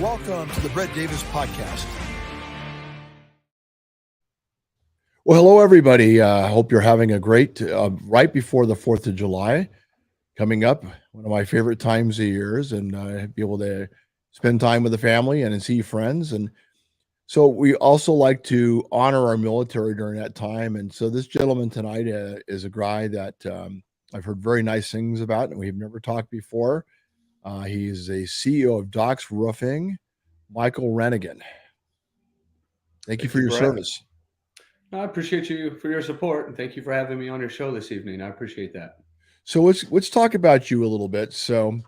Welcome to the Brett Davis Podcast. Well, hello, everybody. I hope you're having a great, right before the 4th of July coming up, one of my favorite times of years, and be able to spend time with the family and see friends. And so we also like to honor our military during that time. And so this gentleman tonight is a guy that I've heard very nice things about, and we've never talked before. He is a CEO of Doc's Roofing, Michael Rannigan. Thank you for your Brett. service. I appreciate you for your support, and thank you for having me on your show this evening. I appreciate that. So let's talk about you a little bit. So,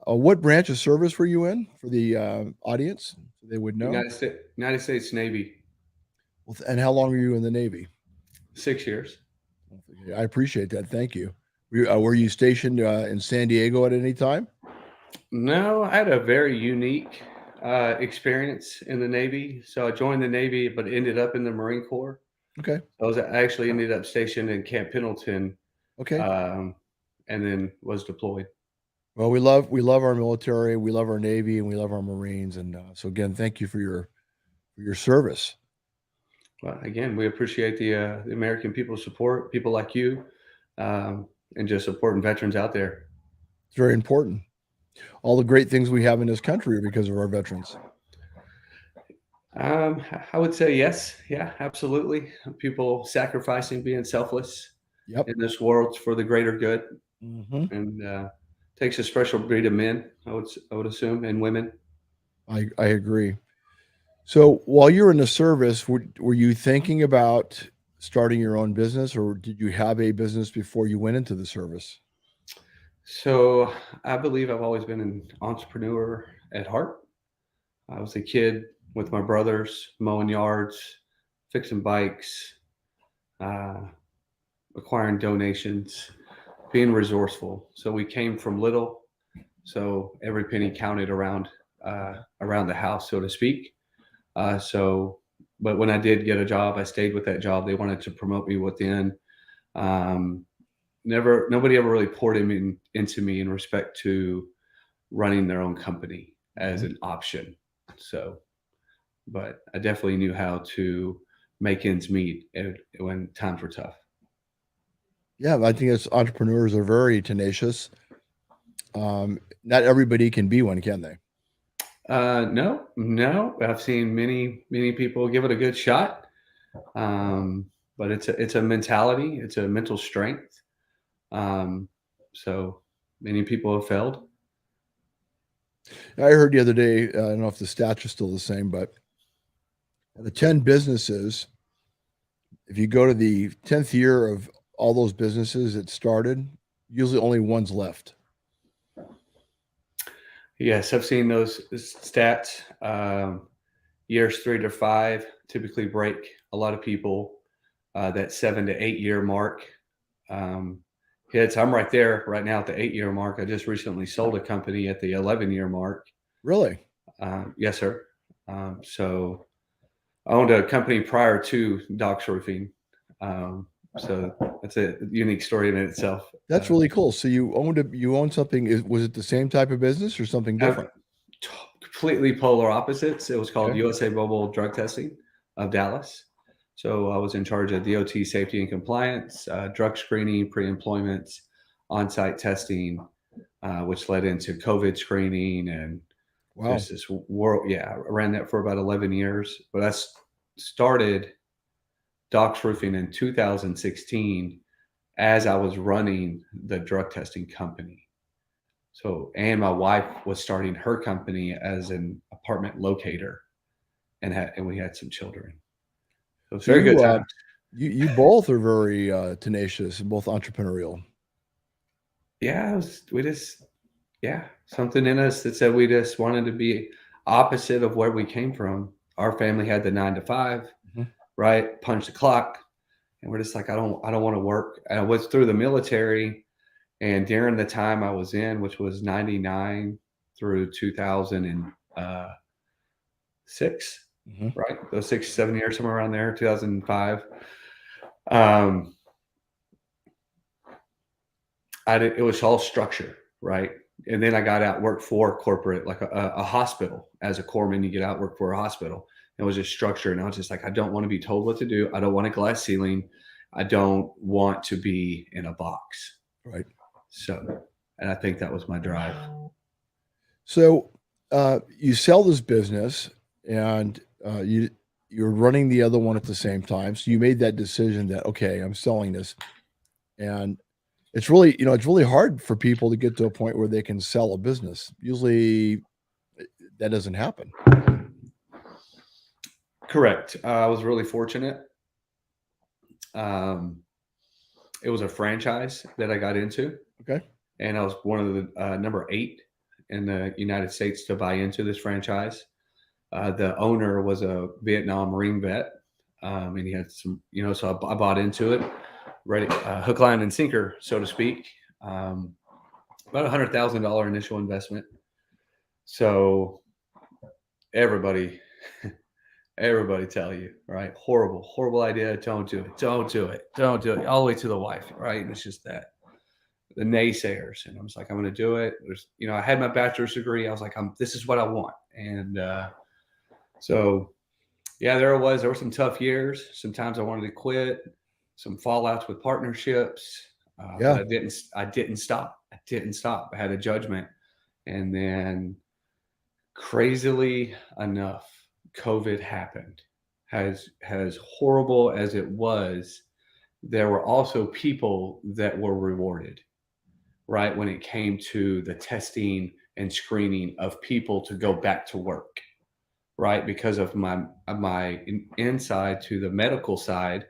what branch of service were you in for the audience? So they would know. United States Navy. Well, and how long were you in the Navy? 6 years. I appreciate that. Thank you. Were you stationed in San Diego at any time? No, I had a very unique experience in the Navy. So I joined the Navy, but ended up in the Marine Corps. Okay. I actually ended up stationed in Camp Pendleton. Okay. And then was deployed. Well, we love our military, we love our Navy, and we love our Marines. And so again, thank you for your service. Well, again, we appreciate the American people's support, people like you, and just supporting veterans out there. It's very important. All the great things we have in this country are because of our veterans. I would say yes. Yeah, absolutely. People sacrificing, being selfless in this world for the greater good. Mm-hmm. And takes a special breed of men, I would assume, and women. I agree. So while you were in the service, were you thinking about starting your own business, or did you have a business before you went into the service? So I believe I've always been an entrepreneur at heart. I was a kid with my brothers, mowing yards, fixing bikes, acquiring donations, being resourceful. So we came from little, so every penny counted around the house, so to speak. But when I did get a job, I stayed with that job. They wanted to promote me within. Nobody ever really poured into me in respect to running their own company as an option. So, but I definitely knew how to make ends meet when times were tough. Yeah, I think entrepreneurs are very tenacious. Not everybody can be one, can they? No. I've seen many people give it a good shot, but it's a mentality, it's a mental strength. So many people have failed. I heard the other day, I don't know if the stats are still the same, but the 10 businesses, if you go to the 10th year of all those businesses that started, usually only one's left. Yes, I've seen those stats. Years 3 to 5 typically break a lot of people. That 7 to 8 year mark hits. I'm right there right now at the 8 year mark. I just recently sold a company at the 11-year mark. Really? Yes, sir. So I owned a company prior to Doc's Roofing. So that's a unique story in itself. That's really cool. So you owned something. Was it the same type of business or something different? Completely polar opposites. It was called USA Mobile Drug Testing of Dallas. So I was in charge of DOT safety and compliance, drug screening, pre-employment, on-site testing, which led into COVID screening and just this world. Yeah, I ran that for about 11 years. But I started Doc's Roofing in 2016 as I was running the drug testing company. So, and my wife was starting her company as an apartment locator, and we had some children. So it's very good time. You both are very tenacious and both entrepreneurial. Yeah, something in us that said we just wanted to be opposite of where we came from. Our family had the 9 to 5, right? Punch the clock. And we're just like, I don't want to work. And I was through the military, and during the time I was in, which was 99 through 2006, right? Those 6-7 years, somewhere around there, 2005. It was all structure, right? And then I got out, worked for corporate, like a hospital as a corpsman. You get out, work for a hospital. It was just structured. And I was just like, I don't want to be told what to do. I don't want a glass ceiling. I don't want to be in a box. Right. So, and I think that was my drive. So you sell this business, and you're running the other one at the same time. So you made that decision that, okay, I'm selling this, and it's really, it's really hard for people to get to a point where they can sell a business. Usually that doesn't happen. Correct. I was really fortunate. It was a franchise that I got into. Okay. And I was one of the number 8 in the United States to buy into this franchise. The owner was a Vietnam Marine vet, and he had some, so I bought into it, ready, hook, line, and sinker, so to speak. About $100,000 initial investment. So everybody tell you, right? Horrible idea. Don't do it. Don't do it. Don't do it. All the way to the wife, right? And it's just that. The naysayers, and I was like, I'm going to do it. There's, I had my bachelor's degree. I was like, this is what I want. And so, yeah, there were some tough years. Sometimes I wanted to quit. Some fallouts with partnerships. Yeah. But I didn't stop. I had a judgment, and then, crazily enough, COVID happened. As horrible as it was, there were also people that were rewarded. Right, when it came to the testing and screening of people to go back to work, right? Because of my inside to the medical side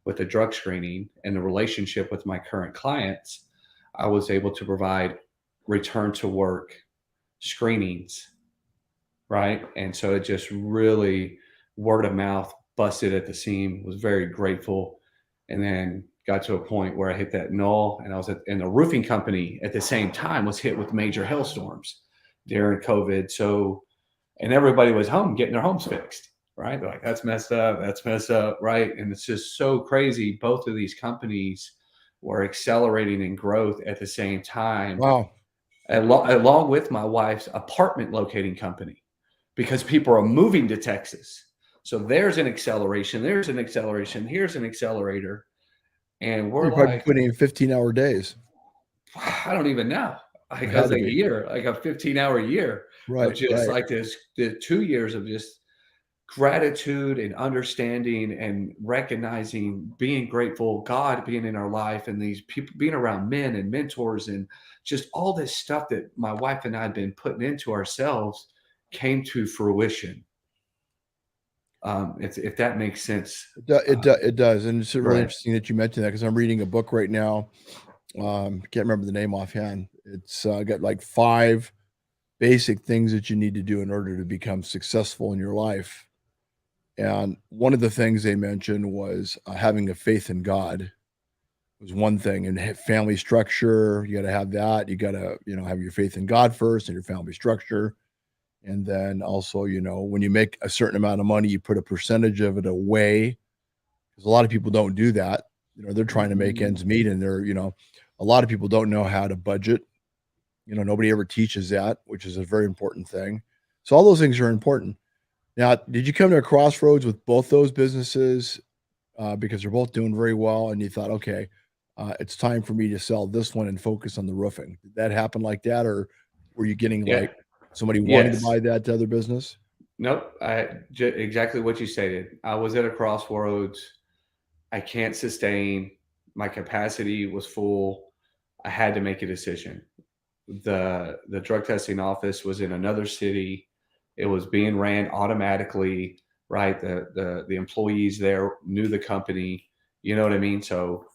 with the drug screening and the relationship with my current clients, I was able to provide return to work screenings, right? And so it just really, word of mouth, busted at the seam. Was very grateful, and then got to a point where I hit that null, and I was in the roofing company at the same time was hit with major hailstorms during COVID. So, and everybody was home getting their homes fixed, right? They're like, that's messed up, right? And it's just so crazy. Both of these companies were accelerating in growth at the same time. Wow. Along with my wife's apartment locating company, because people are moving to Texas. So there's an acceleration, here's an accelerator. And we're probably like putting in 15-hour days. I don't even know. Like I was like a year, like a 15-hour year. Right. Of just right. like the 2 years of just gratitude and understanding and recognizing, being grateful, God being in our life, and these people being around men and mentors, and just all this stuff that my wife and I had been putting into ourselves came to fruition. If that makes sense. It does. And it's really Right. interesting that you mentioned that, because I'm reading a book right now. Can't remember the name offhand. It's got like 5 basic things that you need to do in order to become successful in your life. And one of the things they mentioned was having a faith in God was one thing, and family structure. You got to have that. You got to, have your faith in God first and your family structure. And then also, when you make a certain amount of money, you put a percentage of it away, because a lot of people don't do that. They're trying to make ends meet, and a lot of people don't know how to budget. Nobody ever teaches that, which is a very important thing. So all those things are important. Now, did you come to a crossroads with both those businesses because they're both doing very well, and you thought, okay, it's time for me to sell this one and focus on the roofing? Did that happen like that, or were you getting like somebody wanting to buy that other business? Nope. Exactly what you stated. I was at a crossroads. I can't sustain. My capacity was full. I had to make a decision. The drug testing office was in another city. It was being ran automatically, right? The employees there knew the company. You know what I mean? So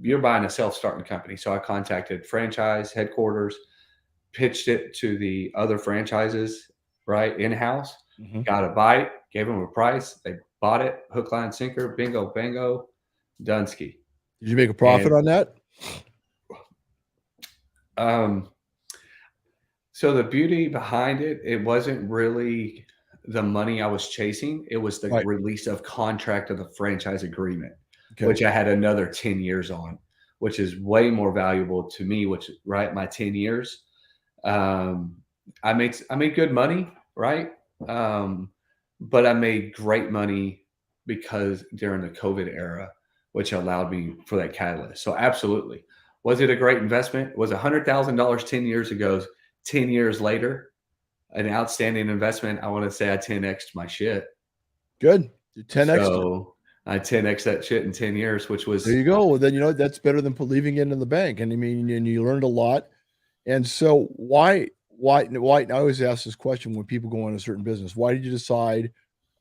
you're buying a self-starting company. So I contacted franchise headquarters, pitched it to the other franchises, right, in-house, got a bite, gave them a price. They bought it, hook, line, sinker, bingo, bango, Dunsky. Did you make a profit on that? So the beauty behind it, it wasn't really the money I was chasing. It was the release of contract of the franchise agreement, which I had another 10 years on. which is way more valuable to me, which right, my 10 years. I made good money, right? But I made great money because during the COVID era, which allowed me for that catalyst. So absolutely. Was it a great investment? Was $100,000 10 years ago, 10 years later, an outstanding investment? I want to say I 10x'd my shit. Good. 10x. So I 10x that shit in 10 years, which was. There you go. Well, then, that's better than leaving it in the bank. And I mean, and you learned a lot. And so why, I always ask this question when people go on a certain business, why did you decide?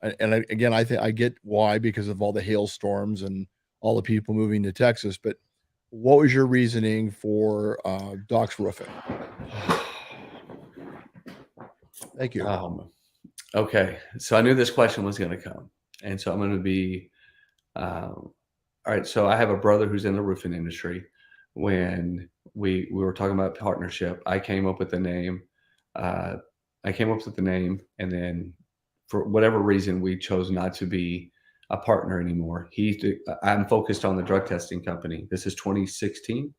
And again, I think I get why, because of all the hailstorms and all the people moving to Texas, but what was your reasoning for Doc's Roofing? Thank you. Okay. So I knew this question was going to come. And so I'm going to be, all right. So I have a brother who's in the roofing industry. When we were talking about partnership, I came up with the name. And then for whatever reason, we chose not to be a partner anymore. I'm focused on the drug testing company. This is 2016,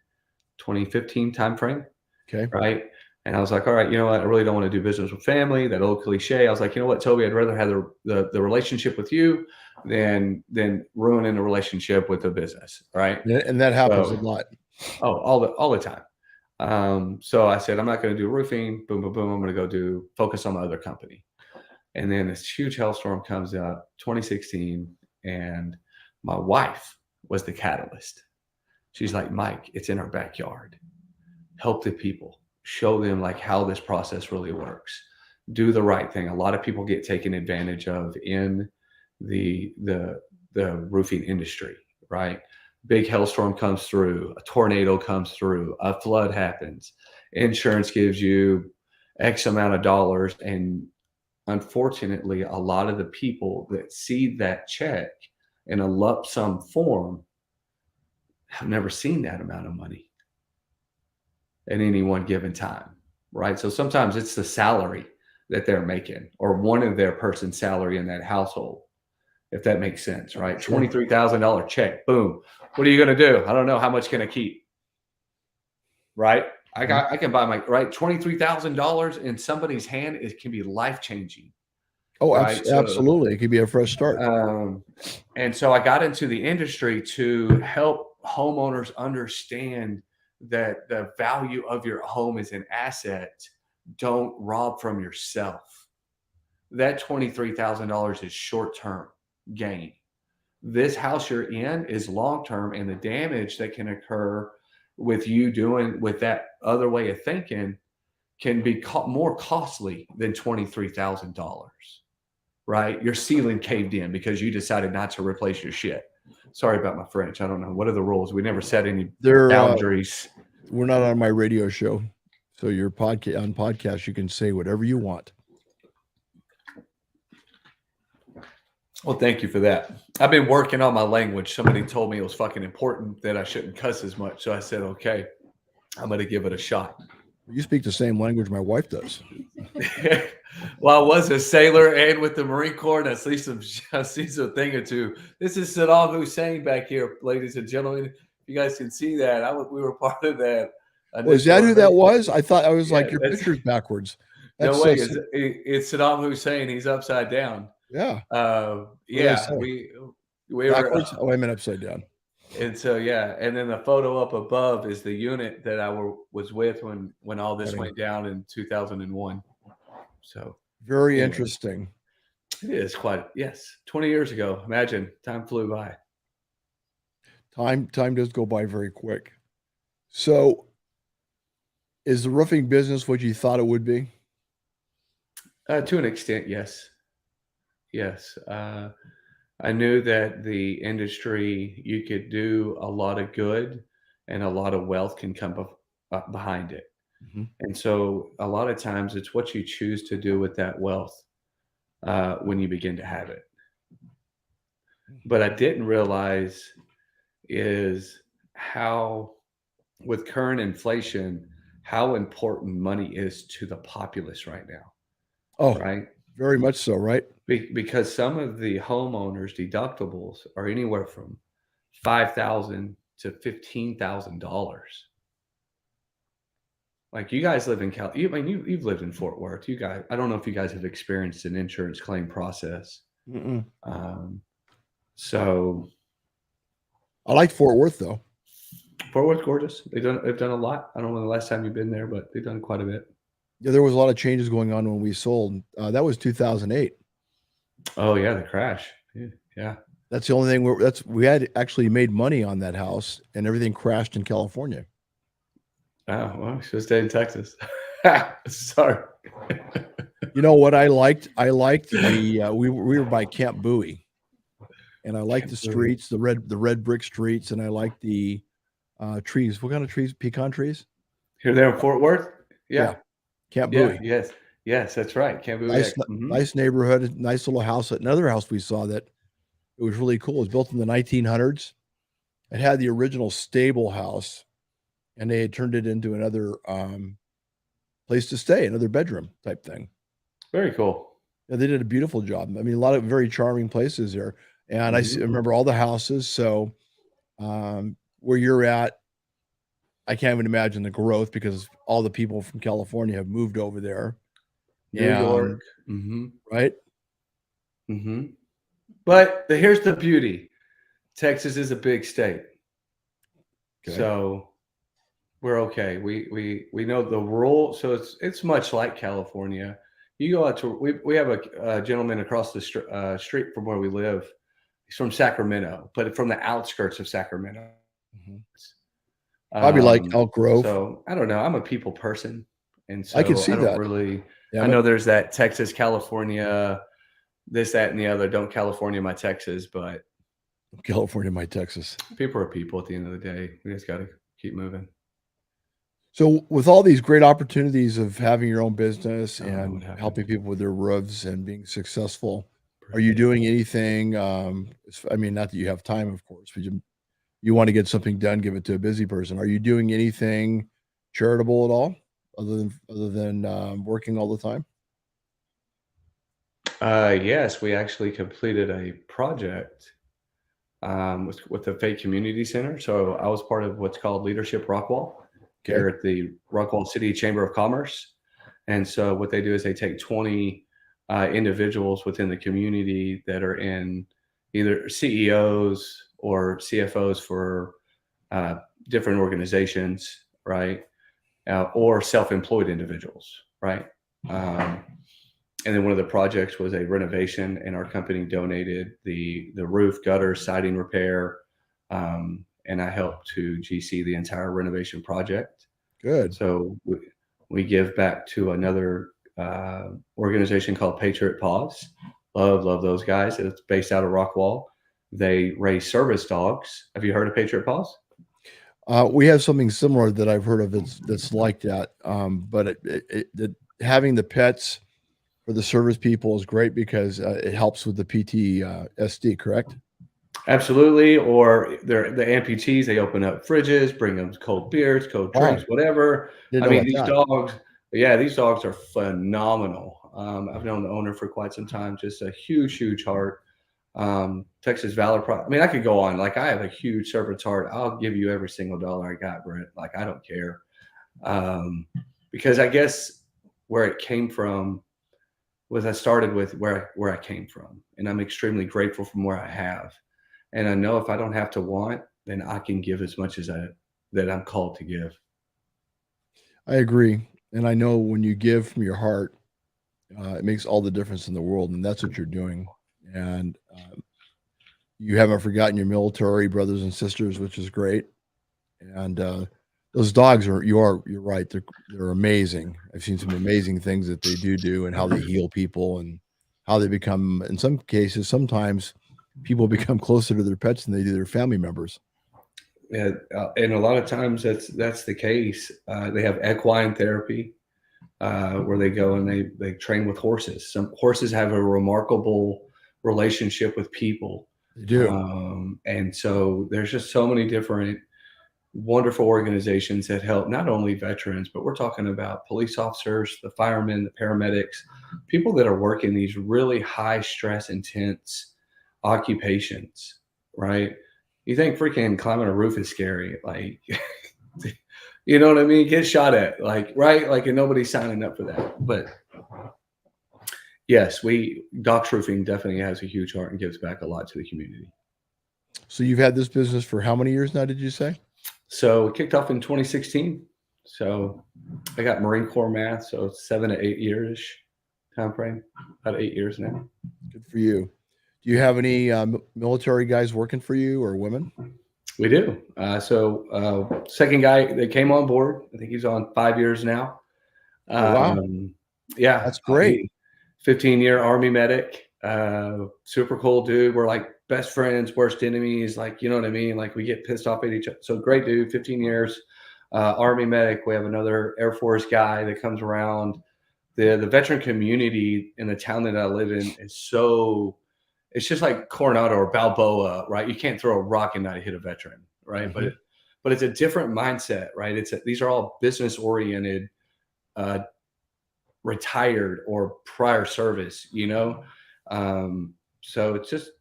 2015 timeframe. Okay. Right. And I was like, all right, you know what? I really don't want to do business with family, that old cliche. I was like, you know what, Toby, I'd rather have the relationship with you than ruining the relationship with the business. Right. And that happens a lot. Oh, all the time. So I said, I'm not going to do roofing. Boom, boom, boom. I'm going to go focus on my other company. And then this huge hailstorm comes out, 2016, and my wife was the catalyst. She's like, Mike, it's in our backyard. Help the people. Show them like how this process really works. Do the right thing. A lot of people get taken advantage of in the roofing industry, right? Big hailstorm comes through, a tornado comes through, a flood happens. Insurance gives you X amount of dollars. And unfortunately, a lot of the people that see that check in a lump sum form have never seen that amount of money at any one given time, right? So sometimes it's the salary that they're making or one of their person's salary in that household, if that makes sense, right? Sure. $23,000 check, boom. What are you going to do? I don't know. How much can I keep? Right? I can buy $23,000 in somebody's hand. It can be life-changing. Oh, right? Absolutely. It could be a fresh start. And so I got into the industry to help homeowners understand that the value of your home is an asset. Don't rob from yourself. That $23,000 is short-term gain. This house you're in is long-term, and the damage that can occur with you doing with that other way of thinking can be more costly than $23,000, right? Your ceiling caved in because you decided not to replace your shit. Sorry about my French. I don't know. What are the rules? We never set any boundaries. We're not on my radio show. So your podcast, you can say whatever you want. Well, thank you for that. I've been working on my language. Somebody told me it was fucking important that I shouldn't cuss as much. So I said, okay, I'm going to give it a shot. You speak the same language my wife does. Well, I was a sailor and with the Marine Corps, and I see some thing or two. This is Saddam Hussein back here, ladies and gentlemen. You guys can see that. We were part of that. Was that who that was? I thought I was like, your picture's backwards. That's no way. It's Saddam Hussein. He's upside down. Yeah. We backwards? were. I meant upside down. And so, yeah. And then the photo up above is the unit that I was with when all this went down in 2001. So very interesting. It is quite, yes. 20 years ago. Imagine, time flew by. Time does go by very quick. So is the roofing business what you thought it would be? To an extent, yes. Yes. I knew that the industry, you could do a lot of good and a lot of wealth can come up behind it. Mm-hmm. And so a lot of times it's what you choose to do with that wealth when you begin to have it. But I didn't realize is how, with current inflation, how important money is to the populace right now. Oh, right. Very much so, right? Because some of the homeowners' deductibles are anywhere from $5,000 to $15,000. Like, you guys live in you've lived in Fort Worth. You guys, I don't know if you guys have experienced an insurance claim process. Mm-mm. So I like Fort Worth though. Fort Worth, gorgeous. They've done a lot. I don't know the last time you've been there, but they've done quite a bit. Yeah, there was a lot of changes going on when we sold. That was 2008. Oh yeah, the crash. Yeah. That's the only thing we had actually made money on that house, and everything crashed in California. Oh, well, we should have stayed in Texas. Sorry. You know what I liked? I liked the we were by Camp Bowie, and I liked the streets, the red brick streets, and I liked the trees. What kind of trees? Pecan trees? You're there in Fort Worth? Yeah. Camp Yeah, Bowie. yes, that's right. Camp Bowie. Nice neighborhood, nice little house. Another house we saw that it was really cool. It was built in the 1900s. It had the original stable house, and they had turned it into another place to stay, another bedroom type thing. Very cool. Yeah, they did a beautiful job. I mean, a lot of very charming places there. And I remember all the houses. So where you're at, I can't even imagine the growth because all the people from California have moved over there. New York. Right? But here's the beauty. Texas is a big state. Okay. So we're okay. We know the rule. So it's much like California. You go out to, we have a gentleman across the street from where we live. He's from Sacramento, but from the outskirts of Sacramento. Probably like Elk Grove. So I don't know. I'm a people person, and so I can see that. Really, yeah, I know there's that Texas, California, this, that, and the other. Don't California my Texas, but California my Texas. People are people at the end of the day. We just got to keep moving. So with all these great opportunities of having your own business and helping people with their roofs and being successful, are you doing anything? I mean, not that you have time, of course, but you want to get something done, give it to a busy person. Are you doing anything charitable at all other than working all the time? Yes, we actually completed a project with the Fate Community Center. So I was part of what's called Leadership Rockwall here at the Rockwall City Chamber of Commerce. And so what they do is they take 20 individuals within the community that are in either CEOs or CFOs for different organizations, right? Or self-employed individuals, right? And then one of the projects was a renovation, and our company donated the roof, gutter, siding repair, and I helped to GC the entire renovation project. Good. So we give back to another organization called Patriot Paws. Love those guys. It's based out of Rockwall. They raise service dogs. Have you heard of Patriot Paws? We have something similar that I've heard of that's like that. But having the pets for the service people is great because it helps with the PTSD, correct? Absolutely. Or the amputees, they open up fridges, bring them cold beers, cold drinks, whatever. I mean, these dogs are phenomenal. I've known the owner for quite some time, just a huge heart. Texas Valor I mean, I could go on. Like, I have a huge servant's heart. I'll give you every single dollar I got, Brent. Like, I don't care. Because I guess where it came from was I started with where I came from, and I'm extremely grateful from where I have. And I know if I don't have to want, then I can give as much as that I'm called to give. I agree. And I know when you give from your heart, it makes all the difference in the world. And that's what you're doing. And you haven't forgotten your military brothers and sisters, which is great. And those dogs you're right. They're amazing. I've seen some amazing things that they do and how they heal people and how they become, in some cases, sometimes people become closer to their pets than they do their family members. Yeah, and a lot of times that's the case. They have equine therapy where they go and they train with horses. Some horses have a remarkable relationship with people. They do. And so there's just so many different wonderful organizations that help not only veterans, but we're talking about police officers, the firemen, the paramedics, people that are working these really high stress, intense occupations, right? You think freaking climbing a roof is scary? Like, you know what I mean? Get shot at, like, right? Like, and nobody's signing up for that. But yes, Doc's Roofing definitely has a huge heart and gives back a lot to the community. So you've had this business for how many years now, did you say? So it kicked off in 2016. So I got Marine Corps math, so 7 to 8 years time frame, about 8 years now. Good for you. Do you have any military guys working for you or women? We do. Second guy that came on board, I think he's on 5 years now. Oh, wow. Yeah. That's great. 15-year Army medic, super cool dude. We're like best friends, worst enemies. Like, you know what I mean? Like we get pissed off at each other. So great dude, 15 years, Army medic. We have another Air Force guy that comes around. The veteran community in the town that I live in is so, it's just like Coronado or Balboa, right? You can't throw a rock and not hit a veteran, right? Mhm. But it's a different mindset, right? These are all business oriented, retired or prior service, you know? So it's just,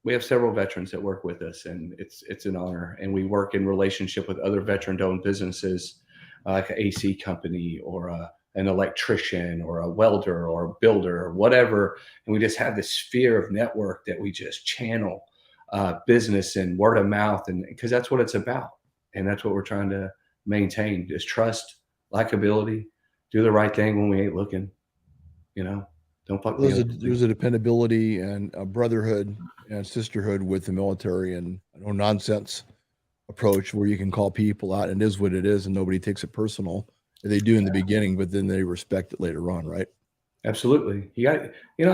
we have several veterans that work with us, and it's an honor. And we work in relationship with other veteran-owned businesses, like an AC company or an electrician or a welder or a builder or whatever. And we just have this sphere of network that we just channel business and word of mouth, and because that's what it's about, and that's what we're trying to maintain: is trust, likability, do the right thing when we ain't looking. You know, don't fuck me up. There's a dependability and a brotherhood and sisterhood with the military, and a no nonsense approach where you can call people out and it is what it is and nobody takes it personal. They do in the beginning, but then they respect it later on, right? Absolutely. I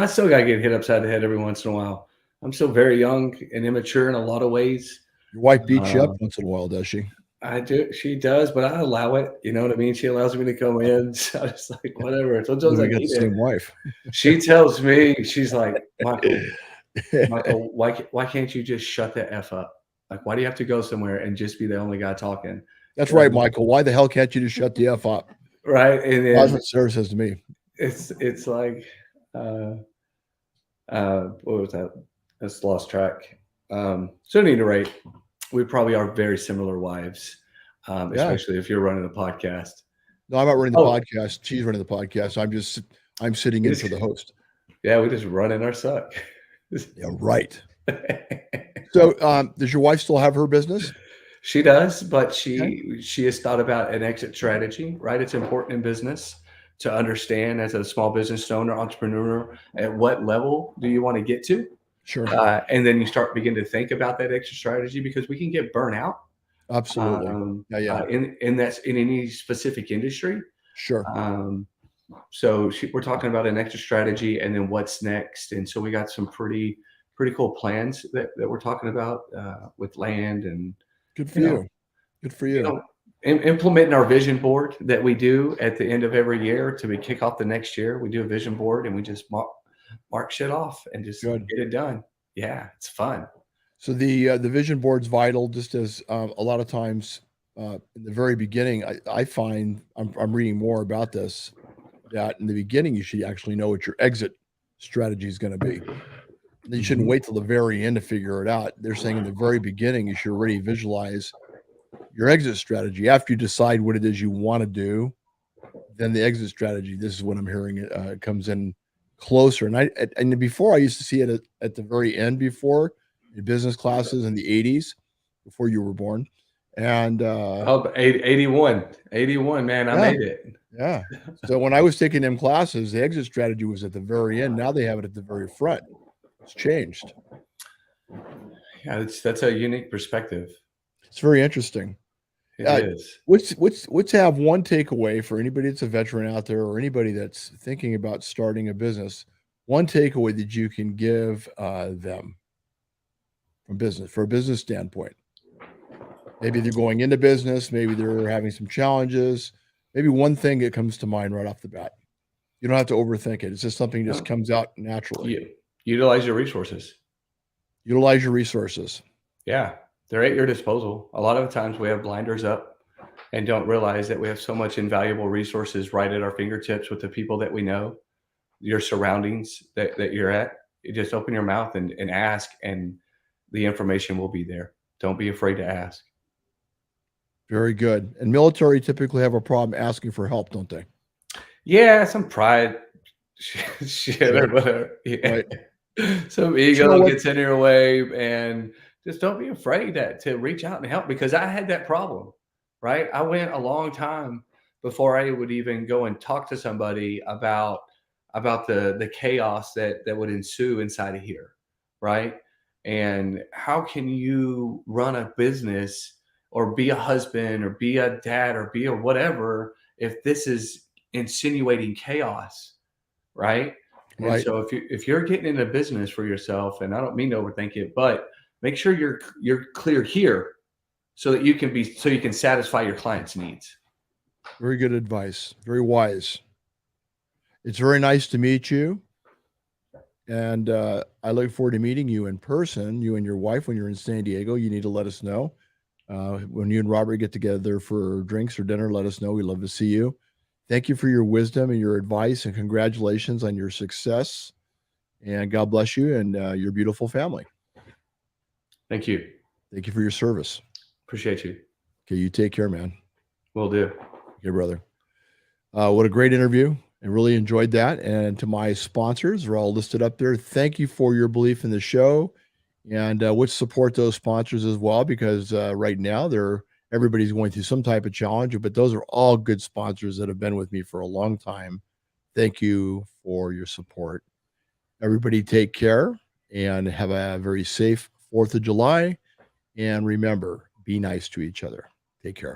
still got to get hit upside the head every once in a while. I'm still very young and immature in a lot of ways. Your wife beats you up once in a while, does she? I do. She does, but I allow it. You know what I mean? She allows me to come in. So I just like, whatever. Sometimes I We got the need same it. wife. She tells me, she's like, Michael, why can't you just shut the F up? Like, why do you have to go somewhere and just be the only guy talking? That's right, Michael. Why the hell can't you just shut the F up? Right. And then That's what Sarah says to me. it's like, what was that? I just lost track. So at any rate, we probably are very similar wives, especially if you're running a podcast. No, I'm not running the podcast. She's running the podcast. I'm sitting in for the host. Yeah, we just run in our suck. Yeah, right. So, does your wife still have her business? She does, but she has thought about an exit strategy, right? It's important in business to understand, as a small business owner, entrepreneur, at what level do you want to get to? Sure. And then you begin to think about that exit strategy, because we can get burnt out. Absolutely. And that's in any specific industry. Sure. So we're talking about an exit strategy and then what's next. And so we got some pretty cool plans that we're talking about with land and. Good for you. Good for you. Implementing our vision board that we do at the end of every year to kick off the next year. We do a vision board and we just mark shit off and just get it done. Yeah, it's fun. So the vision board's vital, just as a lot of times in the very beginning, I find I'm reading more about this, that in the beginning you should actually know what your exit strategy is going to be. You shouldn't wait till the very end to figure it out. They're saying in the very beginning, you should already visualize your exit strategy. After you decide what it is you want to do, then the exit strategy, this is what I'm hearing, comes in closer. And before I used to see it at the very end, before in business classes in the 80s, before you were born. And 81, man, I made it. Yeah. So when I was taking them classes, the exit strategy was at the very end. Now they have it at the very front. It's changed. Yeah, that's a unique perspective. It's very interesting. It is. Let's have one takeaway for anybody that's a veteran out there, or anybody that's thinking about starting a business. One takeaway that you can give them from a business standpoint. Maybe they're going into business. Maybe they're having some challenges. Maybe one thing that comes to mind right off the bat. You don't have to overthink it. It's just something that just comes out naturally. Utilize your resources. Utilize your resources. Yeah, they're at your disposal. A lot of times we have blinders up and don't realize that we have so much invaluable resources right at our fingertips with the people that we know, your surroundings that you're at. You just open your mouth and ask, and the information will be there. Don't be afraid to ask. Very good. And military typically have a problem asking for help, don't they? Yeah, some pride shit or whatever. Yeah. Right. Some But you know ego what? gets in your way, and just don't be afraid to reach out and help, because I had that problem, right? I went a long time before I would even go and talk to somebody about the chaos that would ensue inside of here, right? And how can you run a business or be a husband or be a dad or be a whatever if this is insinuating chaos, right? And Right. so if you're getting into business for yourself, and I don't mean to overthink it, but make sure you're clear here so that you can satisfy your clients' needs. Very good advice. Very wise. It's very nice to meet you. And I look forward to meeting you in person, you and your wife, when you're in San Diego. You need to let us know. When you and Robert get together for drinks or dinner, let us know. We'd love to see you. Thank you for your wisdom and your advice, and congratulations on your success. And God bless you and your beautiful family. Thank you. Thank you for your service. Appreciate you. Okay, you take care, man. Will do. Okay, brother. What a great interview. I really enjoyed that. And to my sponsors, they're all listed up there. Thank you for your belief in the show, and would support those sponsors as well, because right now everybody's going through some type of challenge, but those are all good sponsors that have been with me for a long time. Thank you for your support. Everybody take care and have a very safe 4th of July. And remember, be nice to each other. Take care.